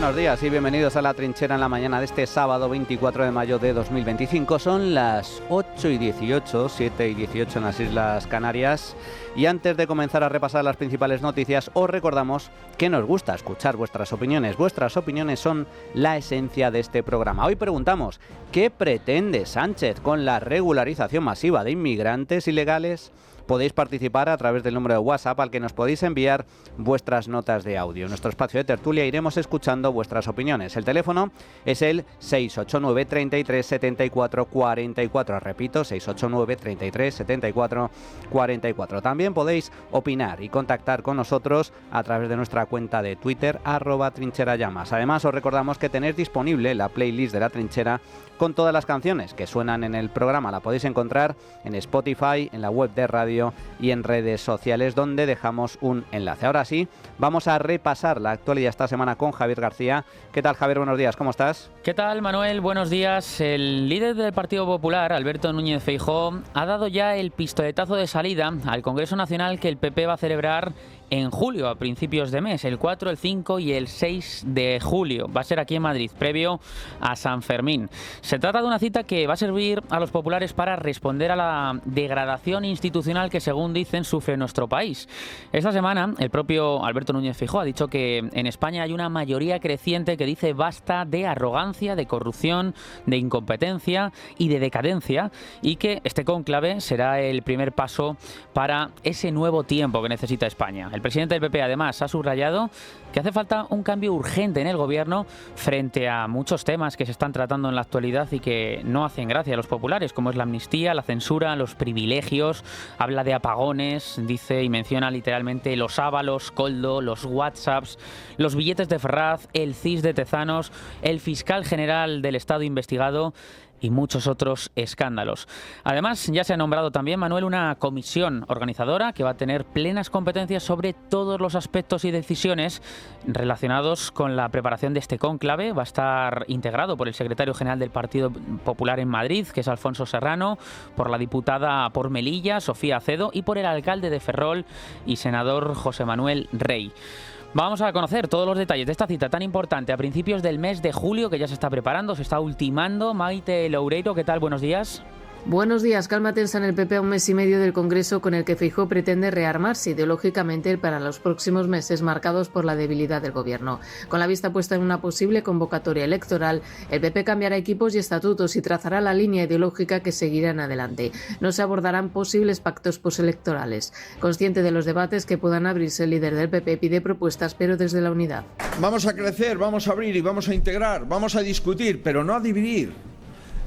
buenos días y bienvenidos a La Trinchera en la mañana de este sábado 24 de mayo de 2025. Son las 8:18, 7:18 en las Islas Canarias. Y antes de comenzar a repasar las principales noticias, os recordamos que nos gusta escuchar vuestras opiniones. Vuestras opiniones son la esencia de este programa. Hoy preguntamos, ¿qué pretende Sánchez con la regularización masiva de inmigrantes ilegales? Podéis participar a través del número de WhatsApp al que nos podéis enviar vuestras notas de audio. En nuestro espacio de tertulia iremos escuchando vuestras opiniones. El teléfono es el 689 33 74 44. Repito, 689 33 74 44. También podéis opinar y contactar con nosotros a través de nuestra cuenta de Twitter, @trincherallamas. Además, os recordamos que tenéis disponible la playlist de La Trinchera con todas las canciones que suenan en el programa. La podéis encontrar en Spotify, en la web de radio y en redes sociales, donde dejamos un enlace. Ahora sí, vamos a repasar la actualidad esta semana con Javier García. ¿Qué tal, Javier? Buenos días, ¿cómo estás? ¿Qué tal, Manuel? Buenos días. El líder del Partido Popular, Alberto Núñez Feijóo, ha dado ya el pistoletazo de salida al Congreso Nacional que el PP va a celebrar en julio, a principios de mes, el 4, el 5 y el 6 de julio. Va a ser aquí en Madrid, previo a San Fermín. Se trata de una cita que va a servir a los populares para responder a la degradación institucional que, según dicen, sufre nuestro país. Esta semana, el propio Alberto Núñez Feijóo ha dicho que en España hay una mayoría creciente que dice basta de arrogancia, de corrupción, de incompetencia y de decadencia, y que este cónclave será el primer paso para ese nuevo tiempo que necesita España. El presidente del PP, además, ha subrayado que hace falta un cambio urgente en el gobierno frente a muchos temas que se están tratando en la actualidad y que no hacen gracia a los populares, como es la amnistía, la censura, los privilegios. Habla de apagones, dice y menciona literalmente los Ábalos, Koldo, los WhatsApps, los billetes de Ferraz, el CIS de Tezanos, el fiscal general del Estado investigado y muchos otros escándalos. Además, ya se ha nombrado también, Manuel, una comisión organizadora que va a tener plenas competencias sobre todos los aspectos y decisiones relacionados con la preparación de este cónclave. Va a estar integrado por el secretario general del Partido Popular en Madrid, que es Alfonso Serrano, por la diputada por Melilla, Sofía Acedo, y por el alcalde de Ferrol y senador José Manuel Rey. Vamos a conocer todos los detalles de esta cita tan importante a principios del mes de julio, que ya se está preparando, se está ultimando. Maite Loureiro, ¿qué tal? Buenos días. Buenos días. Calma tensa en el PP a un mes y medio del Congreso, con el que Feijóo pretende rearmarse ideológicamente para los próximos meses marcados por la debilidad del gobierno. Con la vista puesta en una posible convocatoria electoral, el PP cambiará equipos y estatutos y trazará la línea ideológica que seguirá en adelante. No se abordarán posibles pactos postelectorales. Consciente de los debates que puedan abrirse, el líder del PP pide propuestas, pero desde la unidad. Vamos a crecer, vamos a abrir y vamos a integrar, vamos a discutir, pero no a dividir.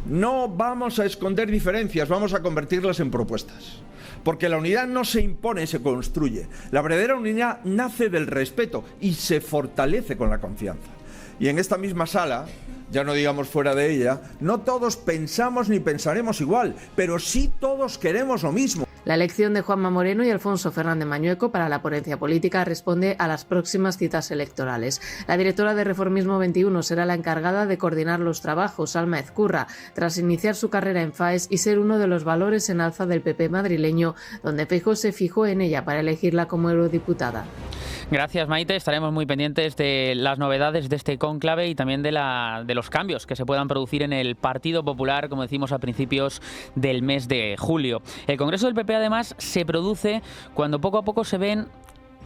No vamos a esconder diferencias, vamos a convertirlas en propuestas. Porque la unidad no se impone, se construye. La verdadera unidad nace del respeto y se fortalece con la confianza. Y en esta misma sala, ya no digamos fuera de ella, no todos pensamos ni pensaremos igual, pero sí todos queremos lo mismo. La elección de Juanma Moreno y Alfonso Fernández Mañueco para la ponencia política responde a las próximas citas electorales. La directora de Reformismo 21 será la encargada de coordinar los trabajos, Alma Ezcurra, tras iniciar su carrera en FAES y ser uno de los valores en alza del PP madrileño, donde Feijóo se fijó en ella para elegirla como eurodiputada. Gracias, Maite. Estaremos muy pendientes de las novedades de este cónclave y también de los cambios que se puedan producir en el Partido Popular, como decimos, a principios del mes de julio. El Congreso del PP, además, se produce cuando poco a poco se ven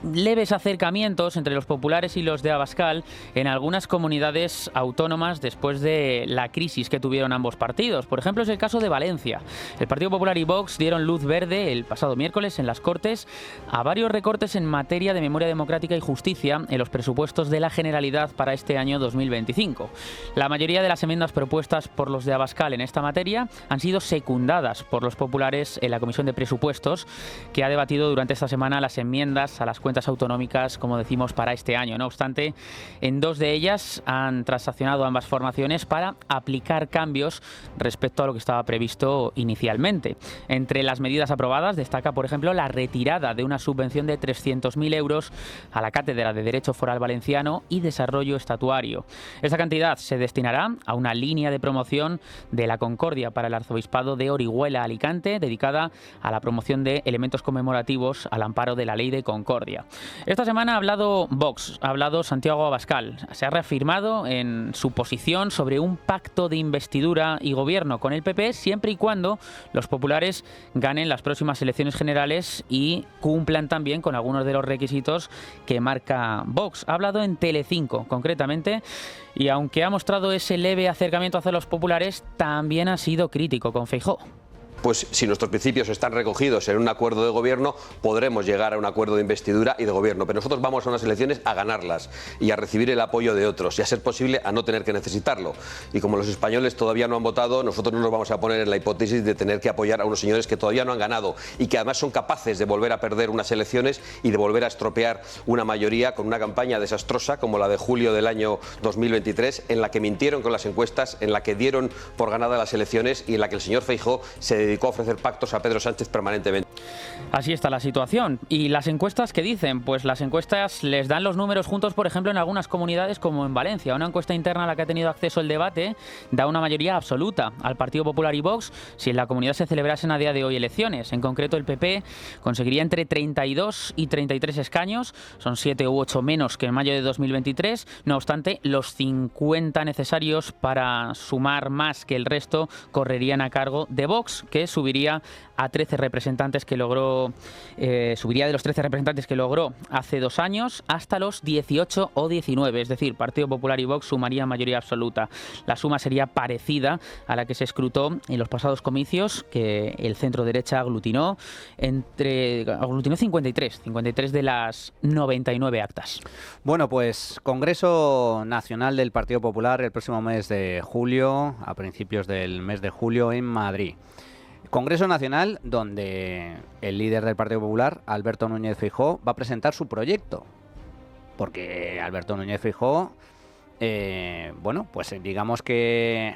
leves acercamientos entre los populares y los de Abascal en algunas comunidades autónomas después de la crisis que tuvieron ambos partidos. Por ejemplo, es el caso de Valencia. El Partido Popular y Vox dieron luz verde el pasado miércoles en las Cortes a varios recortes en materia de memoria democrática y justicia en los presupuestos de la Generalidad para este año 2025. La mayoría de las enmiendas propuestas por los de Abascal en esta materia han sido secundadas por los populares en la Comisión de Presupuestos, que ha debatido durante esta semana las enmiendas a las cuentas autonómicas, como decimos, para este año. No obstante, en dos de ellas han transaccionado ambas formaciones para aplicar cambios respecto a lo que estaba previsto inicialmente. Entre las medidas aprobadas destaca, por ejemplo, la retirada de una subvención de 300.000 euros a la Cátedra de Derecho Foral Valenciano y Desarrollo Estatuario. Esa cantidad se destinará a una línea de promoción de la Concordia para el Arzobispado de Orihuela-Alicante, dedicada a la promoción de elementos conmemorativos al amparo de la Ley de Concordia. Galicia. Esta semana ha hablado Vox, ha hablado Santiago Abascal. Se ha reafirmado en su posición sobre un pacto de investidura y gobierno con el PP siempre y cuando los populares ganen las próximas elecciones generales y cumplan también con algunos de los requisitos que marca Vox. Ha hablado en Telecinco, concretamente, y aunque ha mostrado ese leve acercamiento hacia los populares, también ha sido crítico con Feijóo. Pues si nuestros principios están recogidos en un acuerdo de gobierno, podremos llegar a un acuerdo de investidura y de gobierno. Pero nosotros vamos a unas elecciones a ganarlas y a recibir el apoyo de otros y a ser posible a no tener que necesitarlo. Y como los españoles todavía no han votado, nosotros no nos vamos a poner en la hipótesis de tener que apoyar a unos señores que todavía no han ganado y que además son capaces de volver a perder unas elecciones y de volver a estropear una mayoría con una campaña desastrosa como la de julio del año 2023, en la que mintieron con las encuestas, en la que dieron por ganadas las elecciones y en la que el señor Feijóo se dedicó a ofrecer pactos a Pedro Sánchez permanentemente. Así está la situación. ¿Y las encuestas qué dicen? Pues las encuestas les dan los números juntos, por ejemplo, en algunas comunidades como en Valencia. Una encuesta interna a la que ha tenido acceso el debate da una mayoría absoluta al Partido Popular y Vox si en la comunidad se celebrasen a día de hoy elecciones. En concreto, el PP conseguiría entre 32 y 33 escaños. Son 7 u 8 menos que en mayo de 2023. No obstante, los 50 necesarios para sumar más que el resto correrían a cargo de Vox, que subiría a 13 representantes que logró, subiría de los 13 representantes que logró hace 2 años hasta los 18 o 19, es decir, Partido Popular y Vox sumarían mayoría absoluta. La suma sería parecida a la que se escrutó en los pasados comicios, que el centro derecha aglutinó 53 de las 99 actas. Bueno, pues Congreso Nacional del Partido Popular el próximo mes de julio, a principios del mes de julio en Madrid. Congreso Nacional donde el líder del Partido Popular, Alberto Núñez Feijóo, va a presentar su proyecto. Porque Alberto Núñez Feijóo, bueno, pues digamos que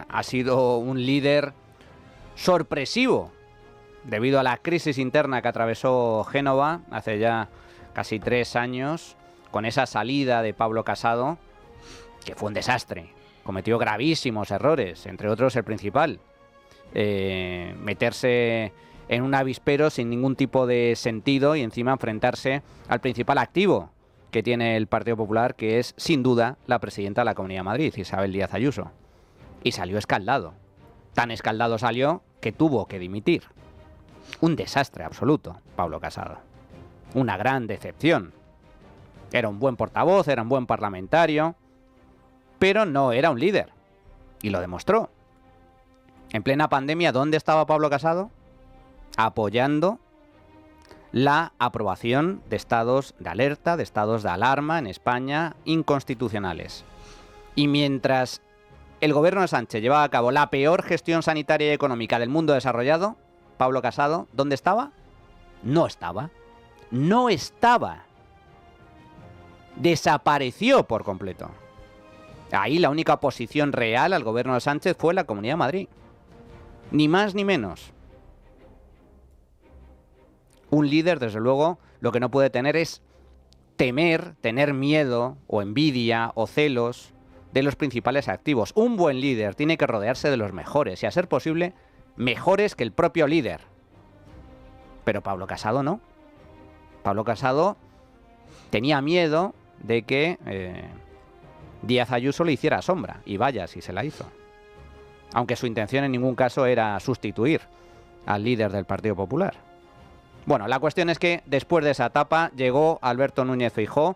ha sido un líder sorpresivo debido a la crisis interna que atravesó Génova hace ya casi 3 años, con esa salida de Pablo Casado, que fue un desastre. Cometió gravísimos errores, entre otros el principal. Meterse en un avispero sin ningún tipo de sentido y encima enfrentarse al principal activo que tiene el Partido Popular, que es sin duda la presidenta de la Comunidad de Madrid, Isabel Díaz Ayuso. Y salió escaldado. Tan escaldado salió que tuvo que dimitir. Un desastre absoluto, Pablo Casado. Una gran decepción. Era un buen portavoz, era un buen parlamentario, pero no era un líder. Y lo demostró. En plena pandemia, ¿dónde estaba Pablo Casado? Apoyando la aprobación de estados de alerta, de estados de alarma en España inconstitucionales. Y mientras el gobierno de Sánchez llevaba a cabo la peor gestión sanitaria y económica del mundo desarrollado, Pablo Casado, ¿dónde estaba? No estaba. No estaba. Desapareció por completo. Ahí la única oposición real al gobierno de Sánchez fue la Comunidad de Madrid. Ni más ni menos. Un líder, desde luego, lo que no puede tener es tener miedo o envidia o celos de los principales activos. Un buen líder tiene que rodearse de los mejores y, a ser posible, mejores que el propio líder. Pero Pablo Casado no. Pablo Casado tenía miedo de que Díaz Ayuso le hiciera sombra, y vaya si se la hizo. Aunque su intención en ningún caso era sustituir al líder del Partido Popular. Bueno, la cuestión es que después de esa etapa llegó Alberto Núñez Feijóo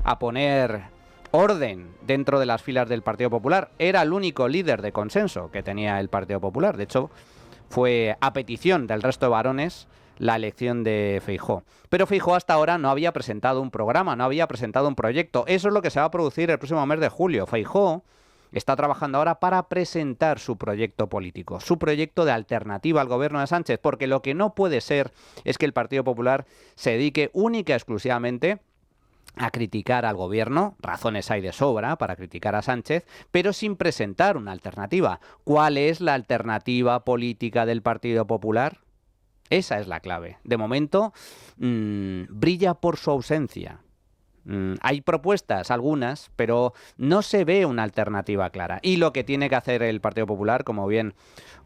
a poner orden dentro de las filas del Partido Popular. Era el único líder de consenso que tenía el Partido Popular. De hecho, fue a petición del resto de varones la elección de Feijóo. Pero Feijóo hasta ahora no había presentado un programa, no había presentado un proyecto. Eso es lo que se va a producir el próximo mes de julio. Feijóo está trabajando ahora para presentar su proyecto político, su proyecto de alternativa al gobierno de Sánchez, porque lo que no puede ser es que el Partido Popular se dedique única y exclusivamente a criticar al gobierno. Razones hay de sobra para criticar a Sánchez, pero sin presentar una alternativa. ¿Cuál es la alternativa política del Partido Popular? Esa es la clave. De momento, brilla por su ausencia. Hay propuestas, algunas, pero no se ve una alternativa clara. Y lo que tiene que hacer el Partido Popular, como bien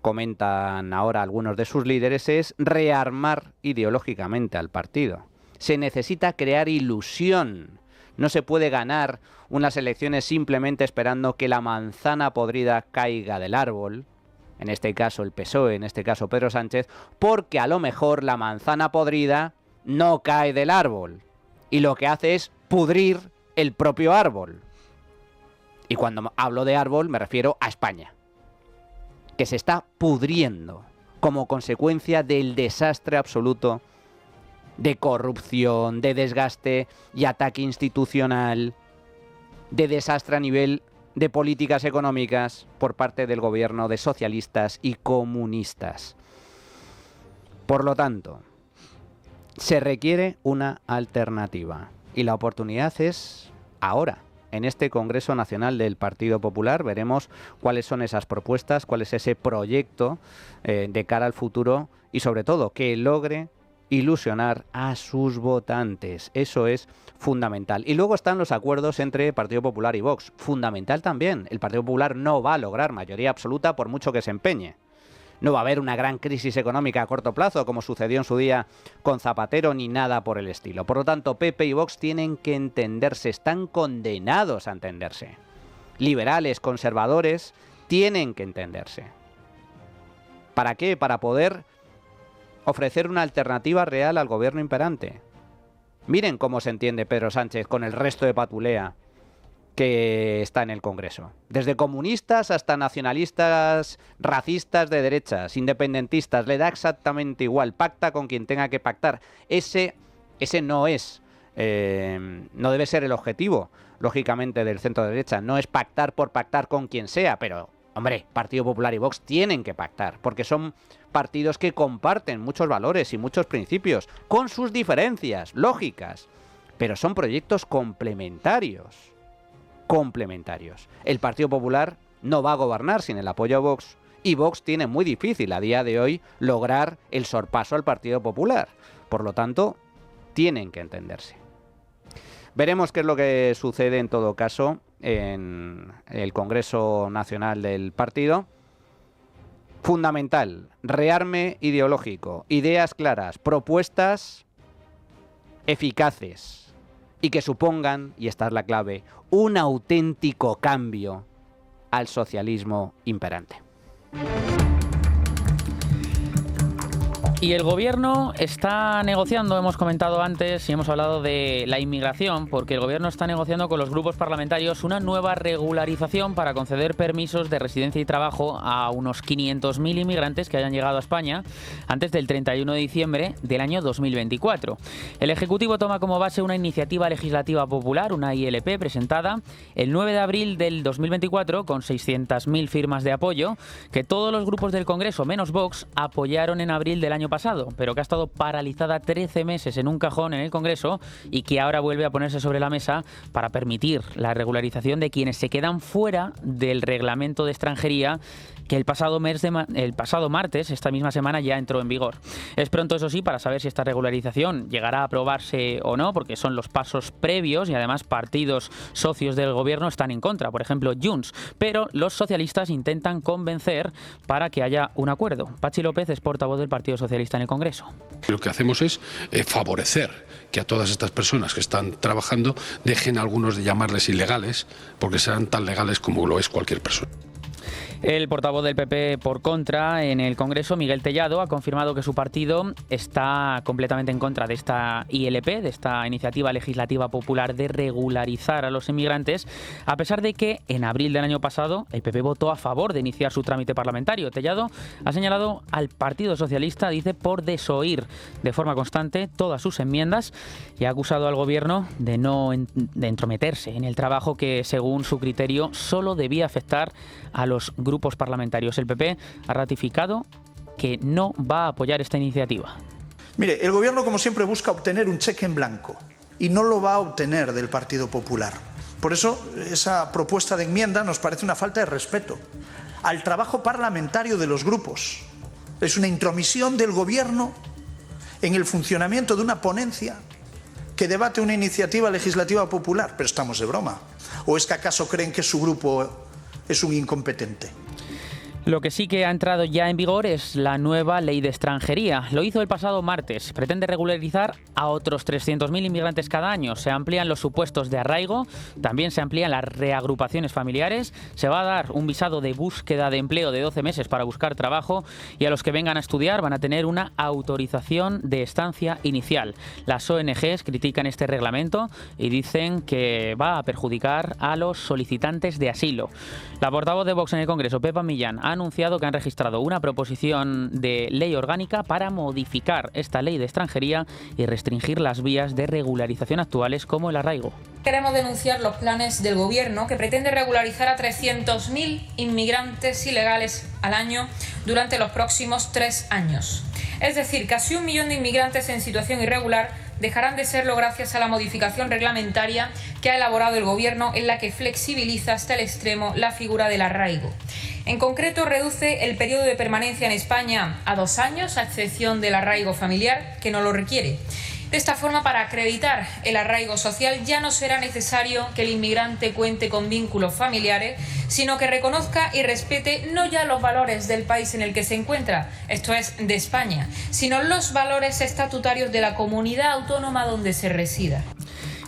comentan ahora algunos de sus líderes, es rearmar ideológicamente al partido. Se necesita crear ilusión. No se puede ganar unas elecciones simplemente esperando que la manzana podrida caiga del árbol, en este caso el PSOE, en este caso Pedro Sánchez, porque a lo mejor la manzana podrida no cae del árbol y lo que hace es pudrir el propio árbol. Y cuando hablo de árbol me refiero a España, que se está pudriendo como consecuencia del desastre absoluto de corrupción, de desgaste y ataque institucional, de desastre a nivel de políticas económicas por parte del gobierno de socialistas y comunistas. Por lo tanto, se requiere una alternativa y la oportunidad es ahora. En este Congreso Nacional del Partido Popular veremos cuáles son esas propuestas, cuál es ese proyecto de cara al futuro y sobre todo que logre ilusionar a sus votantes. Eso es fundamental. Y luego están los acuerdos entre Partido Popular y Vox. Fundamental también. El Partido Popular no va a lograr mayoría absoluta por mucho que se empeñe. No va a haber una gran crisis económica a corto plazo, como sucedió en su día con Zapatero, ni nada por el estilo. Por lo tanto, PP y Vox tienen que entenderse, están condenados a entenderse. Liberales, conservadores, tienen que entenderse. ¿Para qué? Para poder ofrecer una alternativa real al gobierno imperante. Miren cómo se entiende Pedro Sánchez con el resto de patulea que está en el Congreso. Desde comunistas hasta nacionalistas, racistas de derechas, independentistas, le da exactamente igual. Pacta con quien tenga que pactar. Ese no es, no debe ser el objetivo, lógicamente, del centro derecha. No es pactar por pactar con quien sea, pero, hombre, Partido Popular y Vox tienen que pactar, porque son partidos que comparten muchos valores y muchos principios, con sus diferencias lógicas, pero son proyectos complementarios. El Partido Popular no va a gobernar sin el apoyo a Vox y Vox tiene muy difícil a día de hoy lograr el sorpaso al Partido Popular. Por lo tanto, tienen que entenderse. Veremos qué es lo que sucede en todo caso en el Congreso Nacional del Partido. Fundamental, rearme ideológico, ideas claras, propuestas eficaces y que supongan, y esta es la clave, un auténtico cambio al socialismo imperante. Y el gobierno está negociando, hemos comentado antes y hemos hablado de la inmigración, porque el gobierno está negociando con los grupos parlamentarios una nueva regularización para conceder permisos de residencia y trabajo a unos 500.000 inmigrantes que hayan llegado a España antes del 31 de diciembre del año 2024. El Ejecutivo toma como base una iniciativa legislativa popular, una ILP, presentada el 9 de abril del 2024 con 600.000 firmas de apoyo, que todos los grupos del Congreso, menos Vox, apoyaron en abril del año pasado, pero que ha estado paralizada 13 meses en un cajón en el Congreso y que ahora vuelve a ponerse sobre la mesa para permitir la regularización de quienes se quedan fuera del reglamento de extranjería que el pasado martes, esta misma semana, ya entró en vigor. Es pronto, eso sí, para saber si esta regularización llegará a aprobarse o no, porque son los pasos previos y además partidos socios del gobierno están en contra, por ejemplo Junts, pero los socialistas intentan convencer para que haya un acuerdo. Pachi López es portavoz del Partido Socialista en el Congreso. Lo que hacemos es favorecer que a todas estas personas que están trabajando dejen a algunos de llamarles ilegales, porque serán tan legales como lo es cualquier persona. El portavoz del PP por contra en el Congreso, Miguel Tellado, ha confirmado que su partido está completamente en contra de esta ILP, de esta iniciativa legislativa popular de regularizar a los inmigrantes, a pesar de que en abril del año pasado el PP votó a favor de iniciar su trámite parlamentario. Tellado ha señalado al Partido Socialista, dice, por desoír de forma constante todas sus enmiendas y ha acusado al gobierno de entrometerse en el trabajo que, según su criterio, solo debía afectar a los grupos parlamentarios. El PP ha ratificado que no va a apoyar esta iniciativa. Mire, el gobierno, como siempre, busca obtener un cheque en blanco y no lo va a obtener del Partido Popular. Por eso, esa propuesta de enmienda nos parece una falta de respeto al trabajo parlamentario de los grupos. Es una intromisión del gobierno en el funcionamiento de una ponencia que debate una iniciativa legislativa popular. Pero estamos de broma. ¿O es que acaso creen que su grupo es un incompetente? Lo que sí que ha entrado ya en vigor es la nueva ley de extranjería. Lo hizo el pasado martes. Pretende regularizar a otros 300.000 inmigrantes cada año. Se amplían los supuestos de arraigo, también se amplían las reagrupaciones familiares. Se va a dar un visado de búsqueda de empleo de 12 meses para buscar trabajo y a los que vengan a estudiar van a tener una autorización de estancia inicial. Las ONGs critican este reglamento y dicen que va a perjudicar a los solicitantes de asilo. La portavoz de Vox en el Congreso, Pepa Millán, ha anunciado que han registrado una proposición de ley orgánica para modificar esta ley de extranjería y restringir las vías de regularización actuales como el arraigo. Queremos denunciar los planes del Gobierno que pretende regularizar a 300.000 inmigrantes ilegales al año durante los próximos 3 años. Es decir, casi 1 millón de inmigrantes en situación irregular dejarán de serlo gracias a la modificación reglamentaria que ha elaborado el Gobierno, en la que flexibiliza hasta el extremo la figura del arraigo. En concreto, reduce el periodo de permanencia en España a 2 años, a excepción del arraigo familiar, que no lo requiere. De esta forma, para acreditar el arraigo social ya no será necesario que el inmigrante cuente con vínculos familiares, sino que reconozca y respete no ya los valores del país en el que se encuentra, esto es, de España, sino los valores estatutarios de la comunidad autónoma donde se resida.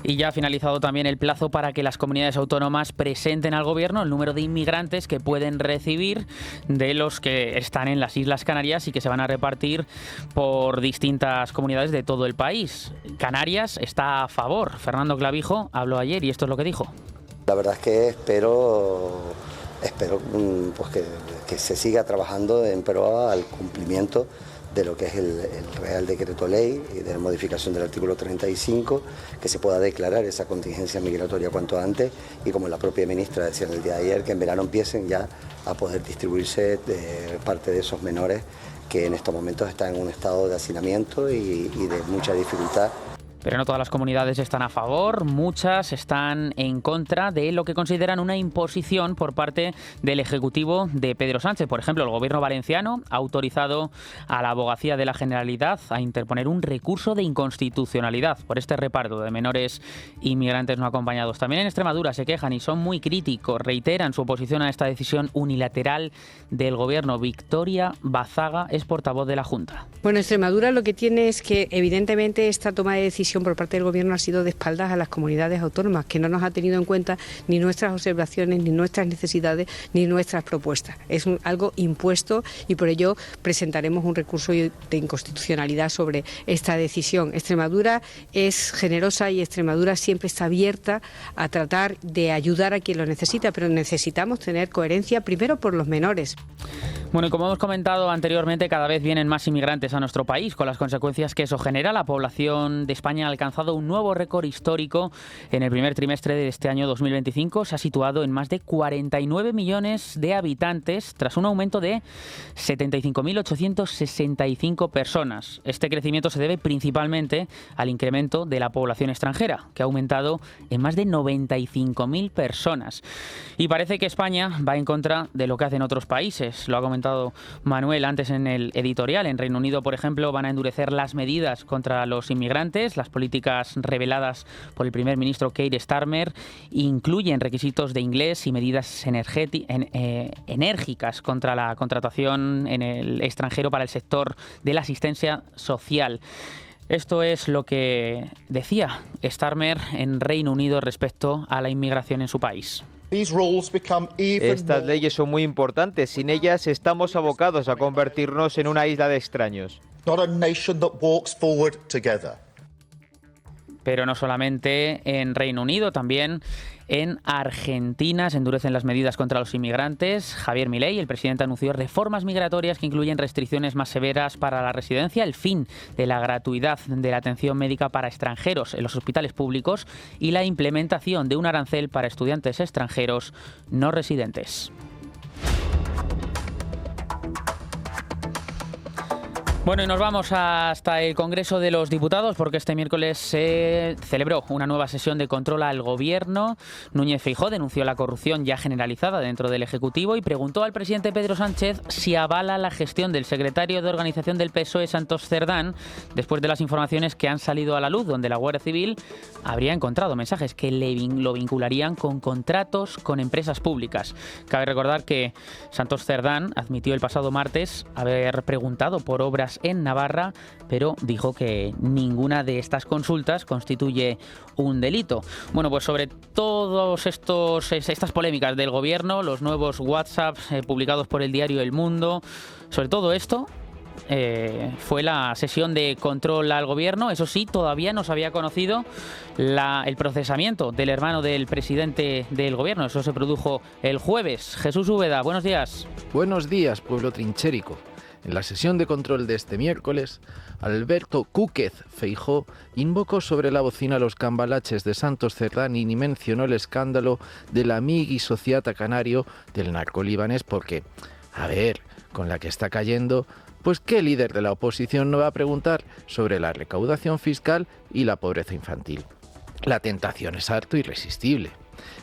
Y ya ha finalizado también el plazo para que las comunidades autónomas presenten al Gobierno el número de inmigrantes que pueden recibir de los que están en las Islas Canarias y que se van a repartir por distintas comunidades de todo el país. Canarias está a favor. Fernando Clavijo habló ayer y esto es lo que dijo. La verdad es que espero pues que se siga trabajando en pro al cumplimiento de lo que es el Real Decreto Ley y de la modificación del artículo 35, que se pueda declarar esa contingencia migratoria cuanto antes y, como la propia ministra decía el día de ayer, que en verano empiecen ya a poder distribuirse parte de esos menores que en estos momentos están en un estado de hacinamiento y de mucha dificultad. Pero no todas las comunidades están a favor, muchas están en contra de lo que consideran una imposición por parte del Ejecutivo de Pedro Sánchez. Por ejemplo, el Gobierno valenciano ha autorizado a la Abogacía de la Generalitat a interponer un recurso de inconstitucionalidad por este reparto de menores inmigrantes no acompañados. También en Extremadura se quejan y son muy críticos, reiteran su oposición a esta decisión unilateral del Gobierno. Victoria Bazaga es portavoz de la Junta. Bueno, Extremadura lo que tiene es que evidentemente esta toma de decisión por parte del Gobierno ha sido de espaldas a las comunidades autónomas, que no nos ha tenido en cuenta ni nuestras observaciones, ni nuestras necesidades, ni nuestras propuestas. Es algo impuesto y por ello presentaremos un recurso de inconstitucionalidad sobre esta decisión. Extremadura es generosa y Extremadura siempre está abierta a tratar de ayudar a quien lo necesita, pero necesitamos tener coherencia primero por los menores. Bueno, y como hemos comentado anteriormente, cada vez vienen más inmigrantes a nuestro país, con las consecuencias que eso genera. La población de España ha alcanzado un nuevo récord histórico en el primer trimestre de este año 2025. Se ha situado en más de 49 millones de habitantes, tras un aumento de 75.865 personas. Este crecimiento se debe principalmente al incremento de la población extranjera, que ha aumentado en más de 95.000 personas. Y parece que España va en contra de lo que hacen otros países. Lo ha comentado Manuel antes en el editorial. En Reino Unido, por ejemplo, van a endurecer las medidas contra los inmigrantes. Las políticas reveladas por el primer ministro Keir Starmer incluyen requisitos de inglés y medidas enérgicas contra la contratación en el extranjero para el sector de la asistencia social. Esto es lo que decía Starmer en Reino Unido respecto a la inmigración en su país. Estas leyes son muy importantes. Sin ellas estamos abocados a convertirnos en una isla de extraños. Pero no solamente en Reino Unido, también en Argentina se endurecen las medidas contra los inmigrantes. Javier Milei, el presidente, anunció reformas migratorias que incluyen restricciones más severas para la residencia, el fin de la gratuidad de la atención médica para extranjeros en los hospitales públicos y la implementación de un arancel para estudiantes extranjeros no residentes. Bueno, y nos vamos hasta el Congreso de los Diputados porque este miércoles se celebró una nueva sesión de control al Gobierno. Núñez Feijóo denunció la corrupción ya generalizada dentro del Ejecutivo y preguntó al presidente Pedro Sánchez si avala la gestión del secretario de Organización del PSOE, Santos Cerdán, después de las informaciones que han salido a la luz, donde la Guardia Civil habría encontrado mensajes que lo vincularían con contratos con empresas públicas. Cabe recordar que Santos Cerdán admitió el pasado martes haber preguntado por obras en Navarra, pero dijo que ninguna de estas consultas constituye un delito. Bueno, pues sobre todas estas polémicas del Gobierno, los nuevos WhatsApp publicados por el diario El Mundo, sobre todo esto, fue la sesión de control al Gobierno. Eso sí, todavía no se había conocido el procesamiento del hermano del presidente del Gobierno. Eso se produjo el jueves. Jesús Úbeda, buenos días. Buenos días, pueblo trinchérico. En la sesión de control de este miércoles, Alberto Cúquez Feijóo invocó sobre la bocina los cambalaches de Santos Cerdán y ni mencionó el escándalo del Amigui Sociata Canario del narco libanés porque, a ver, con la que está cayendo, pues ¿qué líder de la oposición no va a preguntar sobre la recaudación fiscal y la pobreza infantil? La tentación es harto irresistible.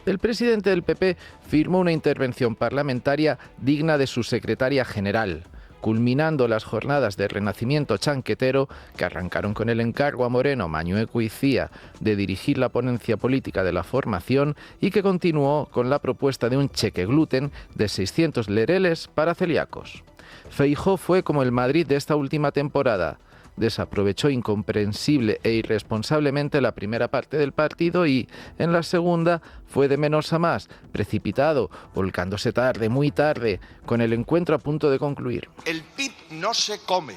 El presidente del PP firmó una intervención parlamentaria digna de su secretaria general, culminando las jornadas de renacimiento chanquetero que arrancaron con el encargo a Moreno, Mañueco y Cía de dirigir la ponencia política de la formación y que continuó con la propuesta de un cheque gluten de 600 lereles para celíacos. Feijóo fue como el Madrid de esta última temporada. Desaprovechó incomprensible e irresponsablemente la primera parte del partido y, en la segunda, fue de menos a más, precipitado, volcándose tarde, muy tarde, con el encuentro a punto de concluir. El PIB no se come.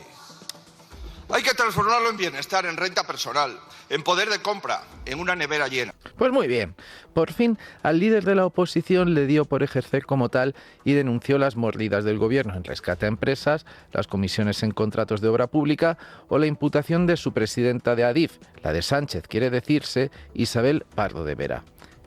Hay que transformarlo en bienestar, en renta personal, en poder de compra, en una nevera llena. Pues muy bien. Por fin, al líder de la oposición le dio por ejercer como tal y denunció las mordidas del Gobierno en rescate a empresas, las comisiones en contratos de obra pública o la imputación de su presidenta de Adif, la de Sánchez, quiere decirse, Isabel Pardo de Vera.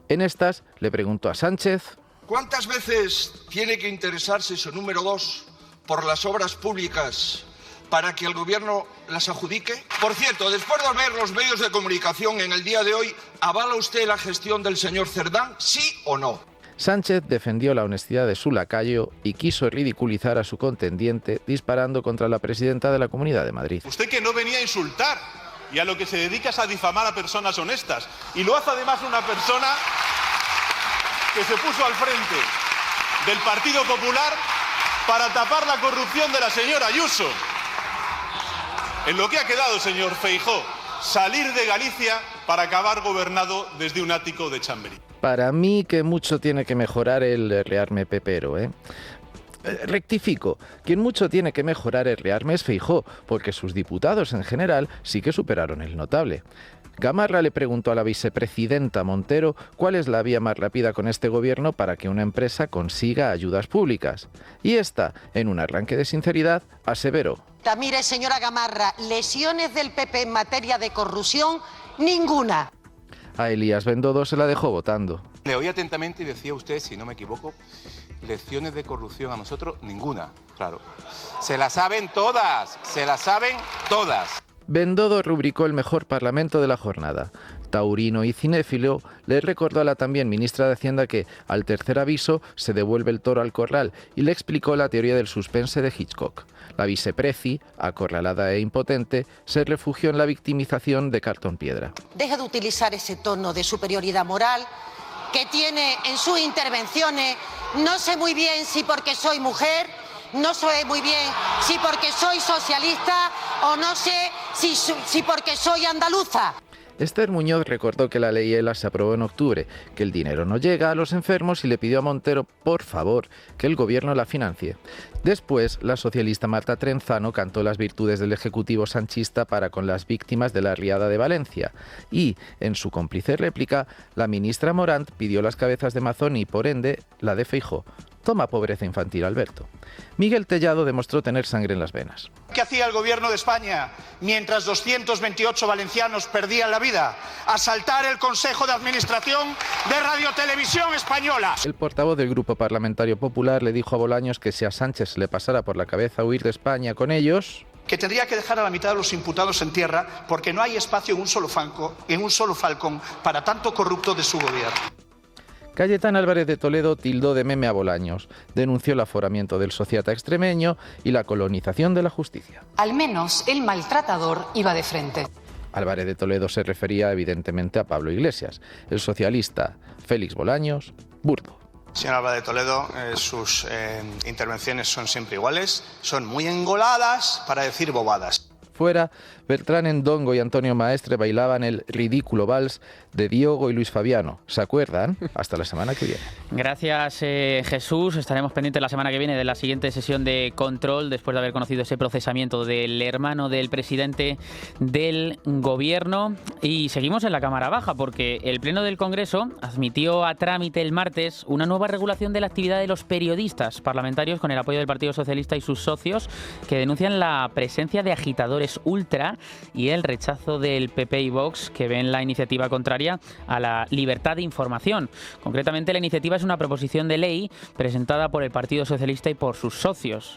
En estas, le preguntó a Sánchez: ¿cuántas veces tiene que interesarse su número 2 por las obras públicas para que el Gobierno las adjudique? Por cierto, después de ver los medios de comunicación en el día de hoy, ¿avala usted la gestión del señor Cerdán, sí o no? Sánchez defendió la honestidad de su lacayo y quiso ridiculizar a su contendiente disparando contra la presidenta de la Comunidad de Madrid. Usted que no venía a insultar y a lo que se dedica es a difamar a personas honestas. Y lo hace además una persona que se puso al frente del Partido Popular para tapar la corrupción de la señora Ayuso. En lo que ha quedado, señor Feijóo, salir de Galicia para acabar gobernado desde un ático de Chamberí. Para mí que mucho tiene que mejorar el rearme pepero, Rectifico, quien mucho tiene que mejorar el rearme es Feijóo, porque sus diputados en general sí que superaron el notable. Gamarra le preguntó a la vicepresidenta Montero cuál es la vía más rápida con este gobierno para que una empresa consiga ayudas públicas. Y esta, en un arranque de sinceridad, aseveró: mire, señora Gamarra, lesiones del PP en materia de corrupción, ninguna. A Elías Bendodo se la dejó votando. Le oí atentamente y decía usted, si no me equivoco, lecciones de corrupción a nosotros, ninguna, claro. Se las saben todas, se las saben todas. Bendodo rubricó el mejor parlamento de la jornada. Taurino y cinéfilo, le recordó a la también ministra de Hacienda que, al tercer aviso, se devuelve el toro al corral y le explicó la teoría del suspense de Hitchcock. La vicepreci, acorralada e impotente, se refugió en la victimización de cartón piedra. Deje de utilizar ese tono de superioridad moral que tiene en sus intervenciones. No sé muy bien si porque soy mujer, no sé muy bien si porque soy socialista o no sé si porque soy andaluza. Esther Muñoz recordó que la ley ELA se aprobó en octubre, que el dinero no llega a los enfermos y le pidió a Montero, por favor, que el gobierno la financie. Después, la socialista Marta Trenzano cantó las virtudes del ejecutivo sanchista para con las víctimas de la riada de Valencia. Y, en su cómplice réplica, la ministra Morant pidió las cabezas de Mazón y, por ende, la de Feijóo. Toma pobreza infantil, Alberto. Miguel Tellado demostró tener sangre en las venas. ¿Qué hacía el gobierno de España mientras 228 valencianos perdían la vida? Asaltar el Consejo de Administración de Radiotelevisión Española. El portavoz del Grupo Parlamentario Popular le dijo a Bolaños que si a Sánchez le pasara por la cabeza huir de España con ellos... que tendría que dejar a la mitad de los imputados en tierra porque no hay espacio en un solo falcón para tanto corrupto de su gobierno. Cayetana Álvarez de Toledo tildó de meme a Bolaños, denunció el aforamiento del sociata extremeño y la colonización de la justicia. Al menos el maltratador iba de frente. Álvarez de Toledo se refería evidentemente a Pablo Iglesias. El socialista Félix Bolaños, burdo. Señor Álvarez de Toledo, sus intervenciones son siempre iguales, son muy engoladas para decir bobadas. Fuera, Bertrán Endongo y Antonio Maestre bailaban el ridículo vals de Diogo y Luis Fabiano. ¿Se acuerdan? Hasta la semana que viene. Gracias, Jesús. Estaremos pendientes la semana que viene de la siguiente sesión de control después de haber conocido ese procesamiento del hermano del presidente del gobierno. Y seguimos en la Cámara Baja porque el Pleno del Congreso admitió a trámite el martes una nueva regulación de la actividad de los periodistas parlamentarios con el apoyo del Partido Socialista y sus socios que denuncian la presencia de agitadores ultra y el rechazo del PP y Vox que ven la iniciativa contraria a la libertad de información. Concretamente, la iniciativa es una proposición de ley presentada por el Partido Socialista y por sus socios,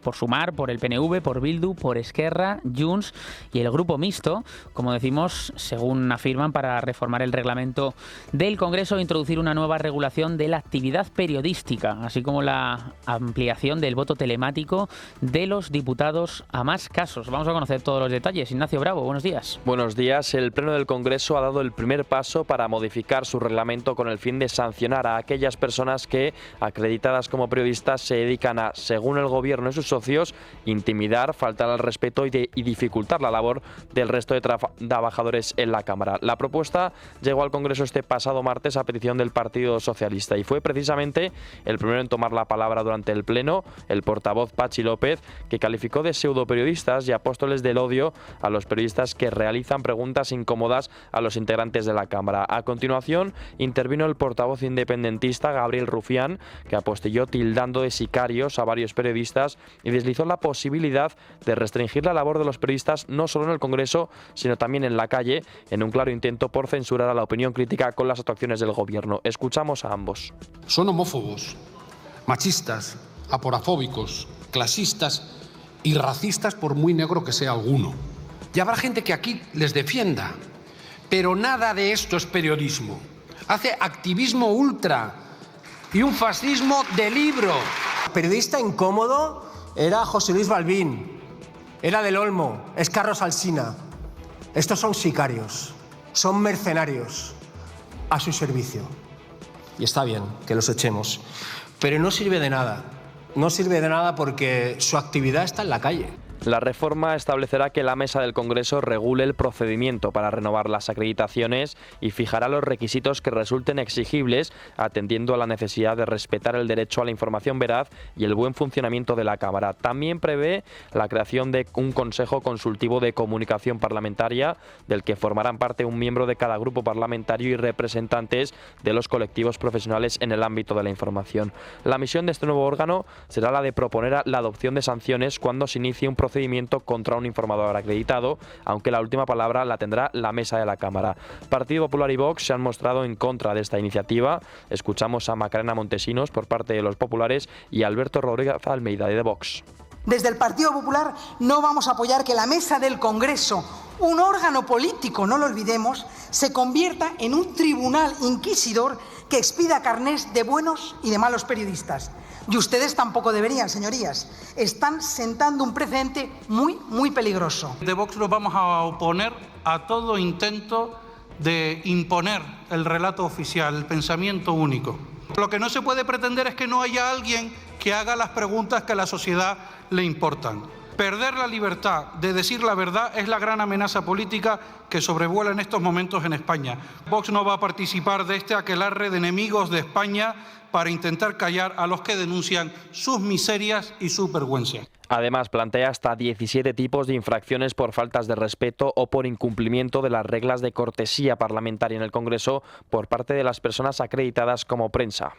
por Sumar, por el PNV, por Bildu, por Esquerra, Junts y el Grupo Mixto, como decimos, según afirman, para reformar el reglamento del Congreso e introducir una nueva regulación de la actividad periodística, así como la ampliación del voto telemático de los diputados a más casos. Vamos a conocer todos los detalles. Ignacio Bravo, buenos días. Buenos días. El Pleno del Congreso ha dado el primer paso para modificar su reglamento con el fin de sancionar a aquellas personas que, acreditadas como periodistas, se dedican a, según el Gobierno y sus socios, intimidar, faltar al respeto y dificultar la labor del resto de trabajadores en la Cámara. La propuesta llegó al Congreso este pasado martes a petición del Partido Socialista y fue precisamente el primero en tomar la palabra durante el Pleno, el portavoz Patxi López, que calificó de pseudoperiodistas y apóstoles del odio a los periodistas que realizan preguntas incómodas a los integrantes de la Cámara. A continuación, intervino el portavoz independentista Gabriel Rufián, que apostilló tildando de sicarios a varios periodistas y deslizó la posibilidad de restringir la labor de los periodistas no solo en el Congreso, sino también en la calle, en un claro intento por censurar a la opinión crítica con las actuaciones del Gobierno. Escuchamos a ambos. Son homófobos, machistas, aporafóbicos, clasistas y racistas, por muy negro que sea alguno. Y habrá gente que aquí les defienda, pero nada de esto es periodismo. Hace activismo ultra y un fascismo de libro. Periodista incómodo era José Luis Balbín, era del Olmo, es Carlos Alsina. Estos son sicarios, son mercenarios a su servicio. Y está bien que los echemos, pero no sirve de nada. No sirve de nada porque su actividad está en la calle. La reforma establecerá que la Mesa del Congreso regule el procedimiento para renovar las acreditaciones y fijará los requisitos que resulten exigibles, atendiendo a la necesidad de respetar el derecho a la información veraz y el buen funcionamiento de la Cámara. También prevé la creación de un Consejo Consultivo de Comunicación Parlamentaria, del que formarán parte un miembro de cada grupo parlamentario y representantes de los colectivos profesionales en el ámbito de la información. La misión de este nuevo órgano será la de proponer la adopción de sanciones cuando se inicie un procedimiento contra un informador acreditado, aunque la última palabra la tendrá la mesa de la Cámara. Partido Popular y Vox se han mostrado en contra de esta iniciativa. Escuchamos a Macarena Montesinos por parte de los populares y a Alberto Rodríguez Almeida de Vox. Desde el Partido Popular no vamos a apoyar que la mesa del Congreso, un órgano político, no lo olvidemos, se convierta en un tribunal inquisidor que expida carnés de buenos y de malos periodistas. Y ustedes tampoco deberían, señorías. Están sentando un precedente muy peligroso. De Vox nos vamos a oponer a todo intento de imponer el relato oficial, el pensamiento único. Lo que no se puede pretender es que no haya alguien que haga las preguntas que a la sociedad le importan. Perder la libertad de decir la verdad es la gran amenaza política que sobrevuela en estos momentos en España. Vox no va a participar de este aquelarre de enemigos de España para intentar callar a los que denuncian sus miserias y sus vergüenzas. Además, plantea hasta 17 tipos de infracciones por faltas de respeto o por incumplimiento de las reglas de cortesía parlamentaria en el Congreso por parte de las personas acreditadas como prensa.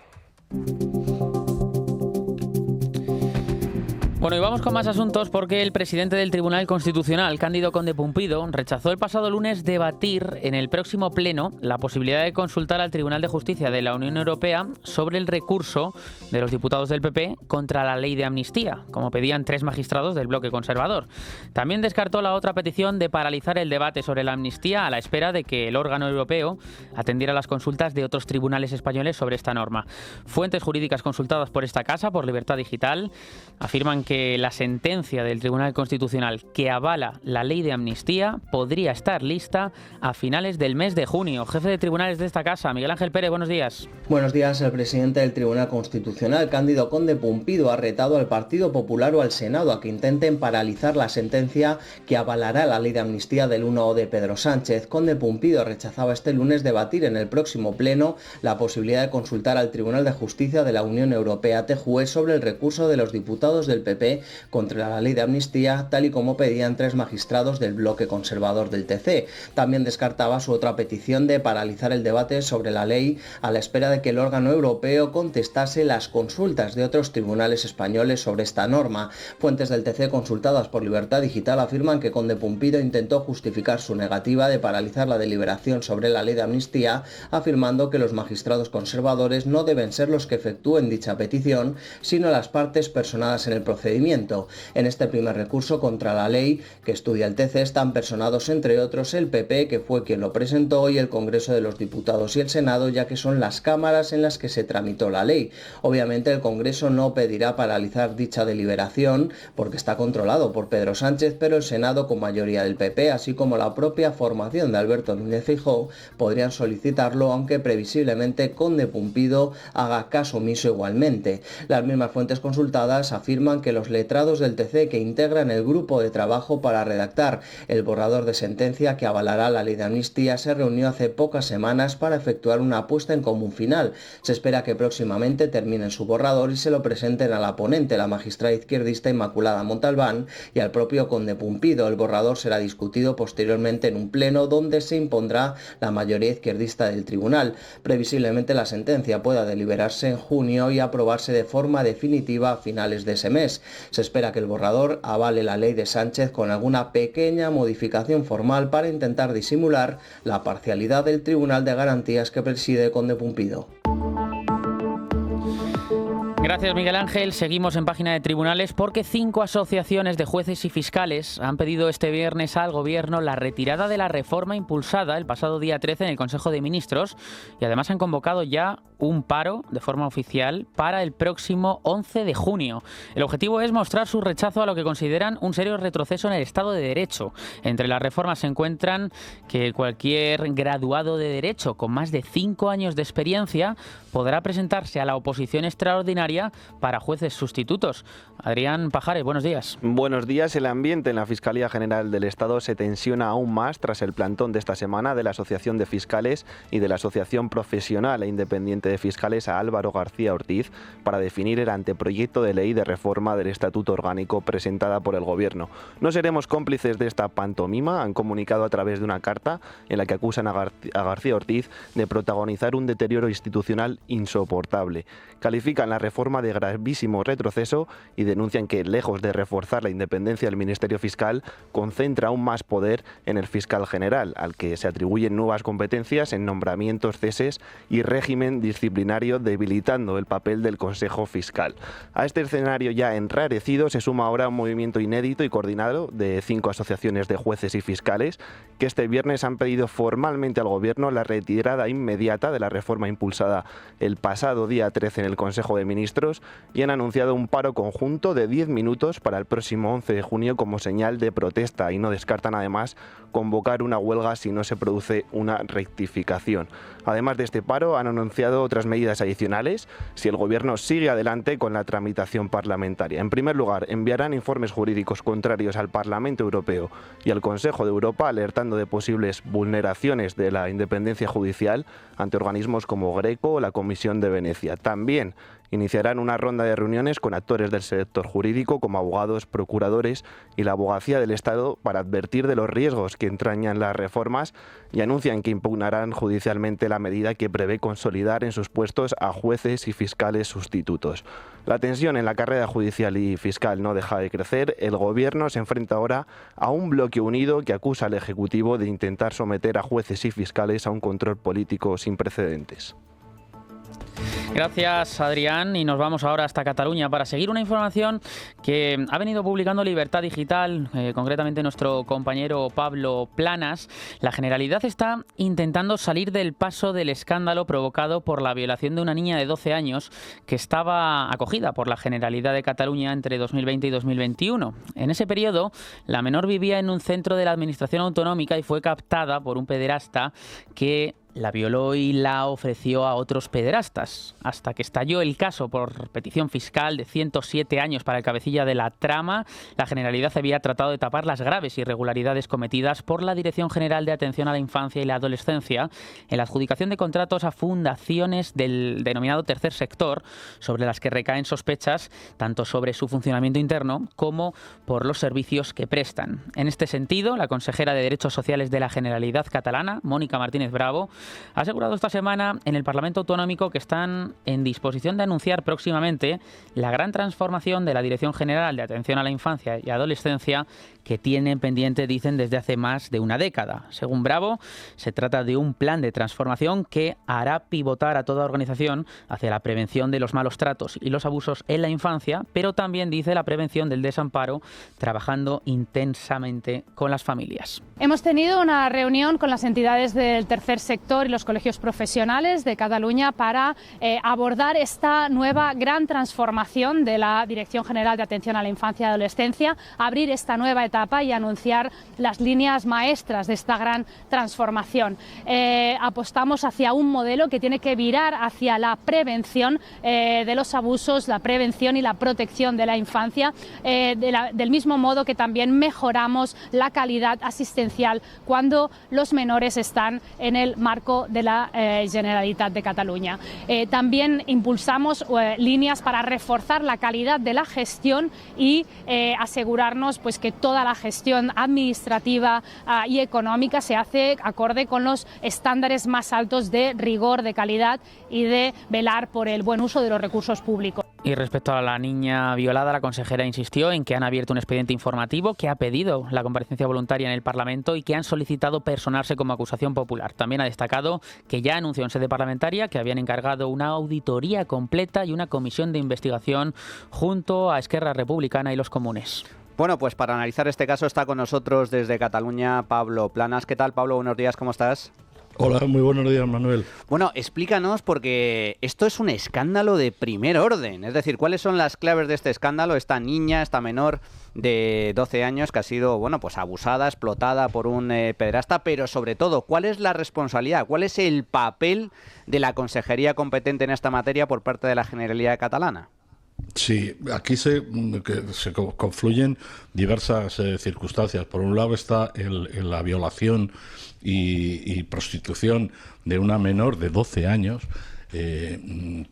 Bueno, y vamos con más asuntos porque el presidente del Tribunal Constitucional, Cándido Conde Pumpido, rechazó el pasado lunes debatir en el próximo pleno la posibilidad de consultar al Tribunal de Justicia de la Unión Europea sobre el recurso de los diputados del PP contra la ley de amnistía, como pedían 3 magistrados del bloque conservador. También descartó la otra petición de paralizar el debate sobre la amnistía a la espera de que el órgano europeo atendiera las consultas de otros tribunales españoles sobre esta norma. Fuentes jurídicas consultadas por esta casa, por Libertad Digital, afirman que la sentencia del Tribunal Constitucional que avala la ley de amnistía podría estar lista a finales del mes de junio. Jefe de tribunales de esta casa, Miguel Ángel Pérez, buenos días. Buenos días. El presidente del Tribunal Constitucional, Cándido Conde Pumpido, ha retado al Partido Popular o al Senado a que intenten paralizar la sentencia que avalará la ley de amnistía del 1O de Pedro Sánchez. Conde Pumpido rechazaba este lunes debatir en el próximo pleno la posibilidad de consultar al Tribunal de Justicia de la Unión Europea, TJUE, sobre el recurso de los diputados del PP contra la ley de amnistía, tal y como pedían 3 magistrados del bloque conservador del TC. También descartaba su otra petición de paralizar el debate sobre la ley a la espera de que el órgano europeo contestase las consultas de otros tribunales españoles sobre esta norma. Fuentes del TC consultadas por Libertad Digital afirman que Conde Pumpido intentó justificar su negativa de paralizar la deliberación sobre la ley de amnistía, afirmando que los magistrados conservadores no deben ser los que efectúen dicha petición, sino las partes personadas en el procedimiento. En este primer recurso contra la ley que estudia el TC están personados, entre otros, el PP, que fue quien lo presentó, y el Congreso de los Diputados y el Senado, ya que son las cámaras en las que se tramitó la ley. Obviamente el Congreso no pedirá paralizar dicha deliberación porque está controlado por Pedro Sánchez, pero el Senado, con mayoría del PP, así como la propia formación de Alberto Núñez Feijóo, podrían solicitarlo, aunque previsiblemente Conde Pumpido haga caso omiso igualmente. Las mismas fuentes consultadas afirman que los letrados del TC que integran el grupo de trabajo para redactar el borrador de sentencia que avalará la ley de amnistía se reunió hace pocas semanas para efectuar una puesta en común final. Se espera que próximamente terminen su borrador y se lo presenten a la ponente, la magistrada izquierdista Inmaculada Montalbán, y al propio Conde Pumpido. El borrador será discutido posteriormente en un pleno donde se impondrá la mayoría izquierdista del tribunal. Previsiblemente la sentencia pueda deliberarse en junio y aprobarse de forma definitiva a finales de ese mes. Se espera que el borrador avale la ley de Sánchez con alguna pequeña modificación formal para intentar disimular la parcialidad del Tribunal de Garantías que preside Conde Pumpido. Gracias, Miguel Ángel. Seguimos en página de tribunales porque 5 asociaciones de jueces y fiscales han pedido este viernes al Gobierno la retirada de la reforma impulsada el pasado día 13 en el Consejo de Ministros y además han convocado ya un paro de forma oficial para el próximo 11 de junio. El objetivo es mostrar su rechazo a lo que consideran un serio retroceso en el Estado de Derecho. Entre las reformas se encuentran que cualquier graduado de Derecho con más de 5 años de experiencia podrá presentarse a la oposición extraordinaria para jueces sustitutos. Adrián Pajares, buenos días. Buenos días. El ambiente en la Fiscalía General del Estado se tensiona aún más tras el plantón de esta semana de la Asociación de Fiscales y de la Asociación Profesional e Independiente de Fiscales a Álvaro García Ortiz para definir el anteproyecto de ley de reforma del Estatuto Orgánico presentada por el Gobierno. No seremos cómplices de esta pantomima, han comunicado a través de una carta en la que acusan a García Ortiz de protagonizar un deterioro institucional insoportable. Califican la reforma de gravísimo retroceso y denuncian que, lejos de reforzar la independencia del Ministerio Fiscal, concentra aún más poder en el fiscal general, al que se atribuyen nuevas competencias en nombramientos, ceses y régimen disciplinario, debilitando el papel del Consejo Fiscal. A este escenario ya enrarecido se suma ahora un movimiento inédito y coordinado de 5 asociaciones de jueces y fiscales que este viernes han pedido formalmente al Gobierno la retirada inmediata de la reforma impulsada el pasado día 13 en el Consejo de Ministros y han anunciado un paro conjunto de 10 minutos para el próximo 11 de junio como señal de protesta y no descartan además convocar una huelga si no se produce una rectificación. Además de este paro, han anunciado otras medidas adicionales si el Gobierno sigue adelante con la tramitación parlamentaria. En primer lugar, enviarán informes jurídicos contrarios al Parlamento Europeo y al Consejo de Europa, alertando de posibles vulneraciones de la independencia judicial ante organismos como Greco o la Comisión de Venecia. También iniciarán una ronda de reuniones con actores del sector jurídico como abogados, procuradores y la Abogacía del Estado para advertir de los riesgos que entrañan las reformas y anuncian que impugnarán judicialmente la medida que prevé consolidar en sus puestos a jueces y fiscales sustitutos. La tensión en la carrera judicial y fiscal no deja de crecer. El Gobierno se enfrenta ahora a un bloque unido que acusa al Ejecutivo de intentar someter a jueces y fiscales a un control político sin precedentes. Gracias, Adrián, y nos vamos ahora hasta Cataluña para seguir una información que ha venido publicando Libertad Digital, concretamente nuestro compañero Pablo Planas. La Generalidad está intentando salir del paso del escándalo provocado por la violación de una niña de 12 años que estaba acogida por la Generalidad de Cataluña entre 2020 y 2021. En ese periodo, la menor vivía en un centro de la Administración Autonómica y fue captada por un pederasta que la violó y la ofreció a otros pederastas, hasta que estalló el caso por petición fiscal de 107 años para el cabecilla de la trama. La Generalidad había tratado de tapar las graves irregularidades cometidas por la Dirección General de Atención a la Infancia y la Adolescencia en la adjudicación de contratos a fundaciones del denominado tercer sector, sobre las que recaen sospechas tanto sobre su funcionamiento interno como por los servicios que prestan. En este sentido, la consejera de Derechos Sociales de la Generalidad catalana, Mónica Martínez Bravo, ha asegurado esta semana en el Parlamento Autonómico que están en disposición de anunciar próximamente la gran transformación de la Dirección General de Atención a la Infancia y Adolescencia que tienen pendiente, dicen, desde hace más de una década. Según Bravo, se trata de un plan de transformación que hará pivotar a toda organización hacia la prevención de los malos tratos y los abusos en la infancia, pero también dice la prevención del desamparo, trabajando intensamente con las familias. Hemos tenido una reunión con las entidades del tercer sector y los colegios profesionales de Cataluña para abordar esta nueva gran transformación de la Dirección General de Atención a la Infancia y Adolescencia, abrir esta nueva etapa y anunciar las líneas maestras de esta gran transformación. Apostamos hacia un modelo que tiene que virar hacia la prevención de los abusos, la prevención y la protección de la infancia, del mismo modo que también mejoramos la calidad asistencial cuando los menores están en el marco de la Generalitat de Cataluña. También impulsamos líneas para reforzar la calidad de la gestión y asegurarnos pues, que toda la gestión administrativa y económica se hace acorde con los estándares más altos de rigor, de calidad y de velar por el buen uso de los recursos públicos. Y respecto a la niña violada, la consejera insistió en que han abierto un expediente informativo, que ha pedido la comparecencia voluntaria en el Parlamento y que han solicitado personarse como acusación popular. También ha destacado que ya anunció en sede parlamentaria que habían encargado una auditoría completa y una comisión de investigación junto a Esquerra Republicana y los comunes. Bueno, pues para analizar este caso está con nosotros desde Cataluña Pablo Planas. ¿Qué tal, Pablo? Buenos días, ¿cómo estás? Hola, muy buenos días, Manuel. Bueno, explícanos, porque esto es un escándalo de primer orden. Es decir, ¿cuáles son las claves de este escándalo? Esta niña, esta menor de 12 años que ha sido, bueno, pues abusada, explotada por un pederasta, pero sobre todo, ¿cuál es la responsabilidad? ¿Cuál es el papel de la consejería competente en esta materia por parte de la Generalidad catalana? Sí, aquí se confluyen diversas circunstancias. Por un lado está la violación y prostitución de una menor de 12 años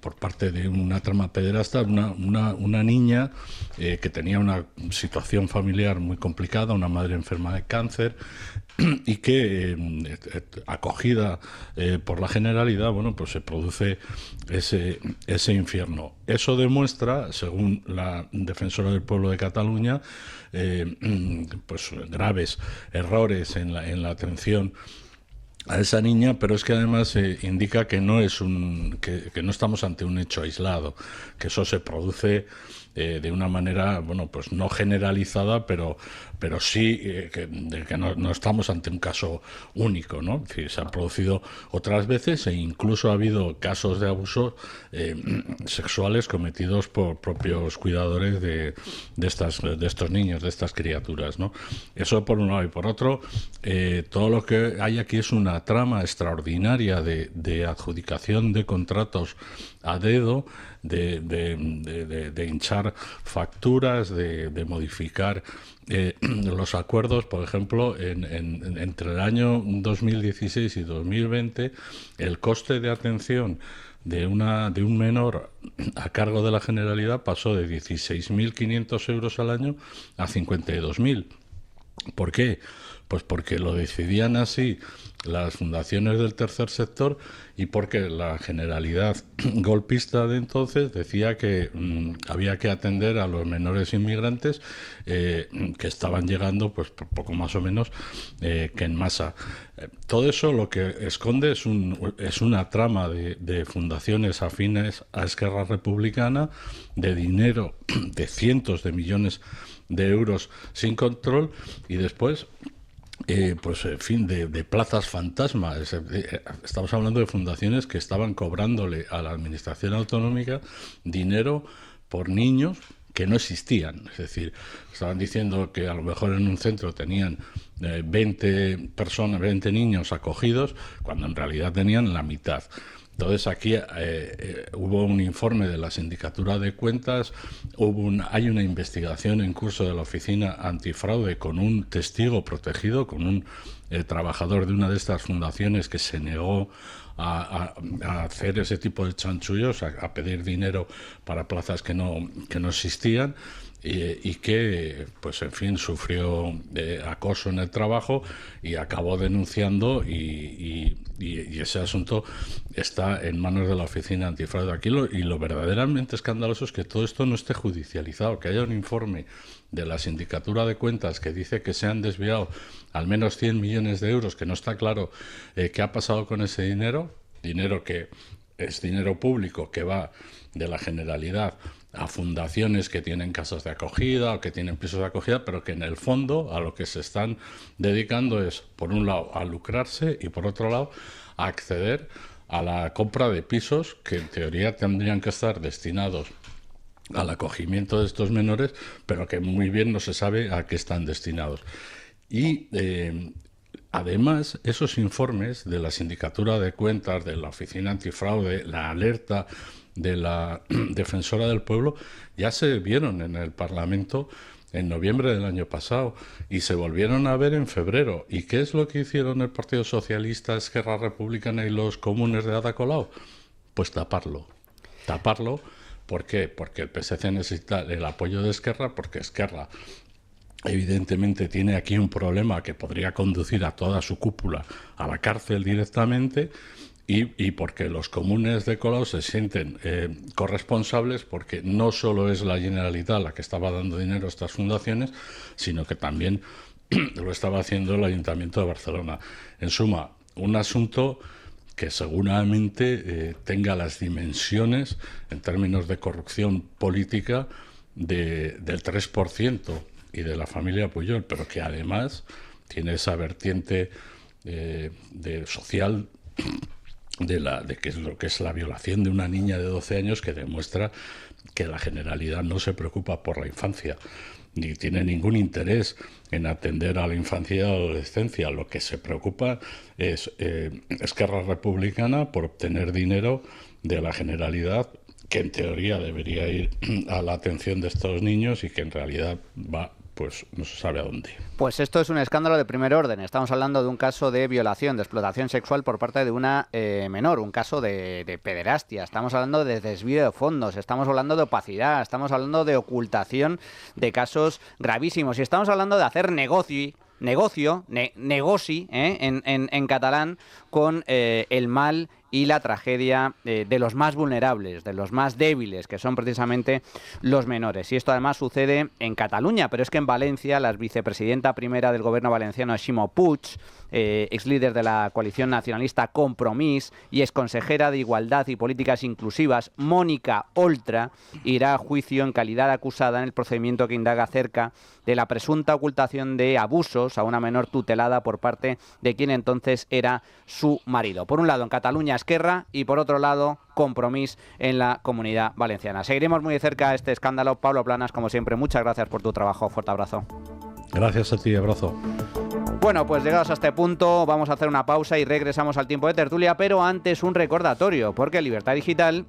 por parte de una trama pederasta, una niña que tenía una situación familiar muy complicada, una madre enferma de cáncer, y que acogida por la Generalidad, bueno, pues se produce ese infierno. Eso demuestra, según la defensora del pueblo de Cataluña, pues graves errores en la atención a esa niña, pero es que además indica que no que no estamos ante un hecho aislado, que eso se produce de una manera, bueno, pues no generalizada, pero sí que no estamos ante un caso único, ¿no? Es decir, se han producido otras veces e incluso ha habido casos de abusos sexuales cometidos por propios cuidadores de estos niños, de estas criaturas, ¿no? Eso por un lado. Y por otro, todo lo que hay aquí es una trama extraordinaria de adjudicación de contratos a dedo, de hinchar pasar facturas, de modificar los acuerdos. Por ejemplo, entre el año 2016 y 2020, el coste de atención de un menor a cargo de la Generalidad pasó de 16.500 euros al año a 52.000. ¿Por qué? Pues porque lo decidían así las fundaciones del tercer sector y porque la Generalidad golpista de entonces decía que había que atender a los menores inmigrantes que estaban llegando, pues poco más o menos que en masa. Todo eso lo que esconde es una trama de fundaciones afines a Esquerra Republicana, de dinero de cientos de millones de euros sin control, y después pues en fin, de plazas fantasma. Estamos hablando de fundaciones que estaban cobrándole a la administración autonómica dinero por niños que no existían. Es decir, estaban diciendo que a lo mejor en un centro tenían 20 niños acogidos, cuando en realidad tenían la mitad. Entonces aquí hubo un informe de la Sindicatura de Cuentas, hay una investigación en curso de la Oficina Antifraude con un testigo protegido, con un trabajador de una de estas fundaciones que se negó a hacer ese tipo de chanchullos, a pedir dinero para plazas que no existían. Y que, pues en fin, sufrió acoso en el trabajo y acabó denunciando, y ese asunto está en manos de la Oficina Antifraude. Aquí lo verdaderamente escandaloso es que todo esto no esté judicializado, que haya un informe de la Sindicatura de Cuentas que dice que se han desviado al menos 100 millones de euros, que no está claro qué ha pasado con ese dinero que es dinero público que va de la Generalidad a fundaciones que tienen casas de acogida o que tienen pisos de acogida, pero que en el fondo a lo que se están dedicando es, por un lado, a lucrarse y por otro lado, a acceder a la compra de pisos que en teoría tendrían que estar destinados al acogimiento de estos menores, pero que muy bien no se sabe a qué están destinados. Y además, esos informes de la Sindicatura de Cuentas, de la Oficina Antifraude, la alerta de la Defensora del Pueblo, ya se vieron en el Parlamento en noviembre del año pasado y se volvieron a ver en febrero. ¿Y qué es lo que hicieron el Partido Socialista, Esquerra Republicana y los comunes de Ada Colau? Pues taparlo. ¿Por qué? Porque el PSC necesita el apoyo de Esquerra, porque Esquerra evidentemente tiene aquí un problema que podría conducir a toda su cúpula a la cárcel directamente, y porque los comunes de Colau se sienten corresponsables, porque no solo es la Generalitat la que estaba dando dinero a estas fundaciones, sino que también lo estaba haciendo el Ayuntamiento de Barcelona. En suma, un asunto que seguramente tenga las dimensiones en términos de corrupción política del 3% y de la familia Pujol, pero que además tiene esa vertiente de social de qué es lo que es la violación de una niña de 12 años, que demuestra que la Generalidad no se preocupa por la infancia ni tiene ningún interés en atender a la infancia y a la adolescencia. Lo que se preocupa es Esquerra Republicana por obtener dinero de la Generalidad, que en teoría debería ir a la atención de estos niños y que en realidad va, pues no se sabe a dónde. Pues esto es un escándalo de primer orden. Estamos hablando de un caso de violación, de explotación sexual por parte de una menor, un caso de pederastia. Estamos hablando de desvío de fondos, estamos hablando de opacidad, estamos hablando de ocultación de casos gravísimos y estamos hablando de hacer negoci en catalán con el mal y la tragedia de los más vulnerables, de los más débiles, que son precisamente los menores. Y esto además sucede en Cataluña, pero es que en Valencia la vicepresidenta primera del gobierno valenciano, Ximo Puig, ex líder de la coalición nacionalista Compromís y ex consejera de Igualdad y Políticas Inclusivas, Mónica Oltra, irá a juicio en calidad de acusada en el procedimiento que indaga acerca de la presunta ocultación de abusos a una menor tutelada por parte de quien entonces era su marido. Por un lado, en Cataluña, Esquerra, y por otro lado, Compromís en la Comunidad Valenciana. Seguiremos muy de cerca este escándalo. Pablo Planas, como siempre, muchas gracias por tu trabajo. Fuerte abrazo. Gracias a ti, abrazo. Bueno, pues llegados a este punto vamos a hacer una pausa y regresamos al tiempo de tertulia, pero antes un recordatorio, porque Libertad Digital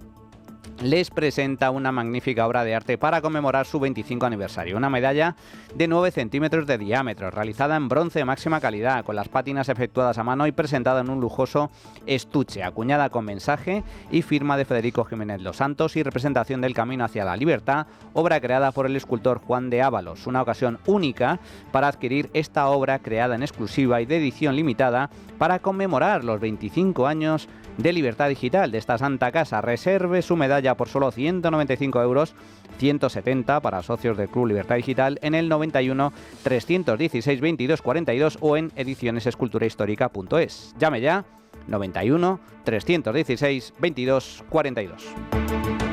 les presenta una magnífica obra de arte para conmemorar su 25 aniversario. Una medalla de 9 centímetros de diámetro, realizada en bronce de máxima calidad, con las pátinas efectuadas a mano y presentada en un lujoso estuche, acuñada con mensaje y firma de Federico Jiménez Los Santos y representación del Camino hacia la Libertad, obra creada por el escultor Juan de Ábalos. Una ocasión única para adquirir esta obra creada en exclusiva y de edición limitada para conmemorar los 25 años de Libertad Digital de esta Santa Casa. Reserve su medalla por solo 195 euros, 170 para socios del Club Libertad Digital en el 91 316 22 42 o en edicionesesculturahistórica.es. Llame ya 91 316 22 42.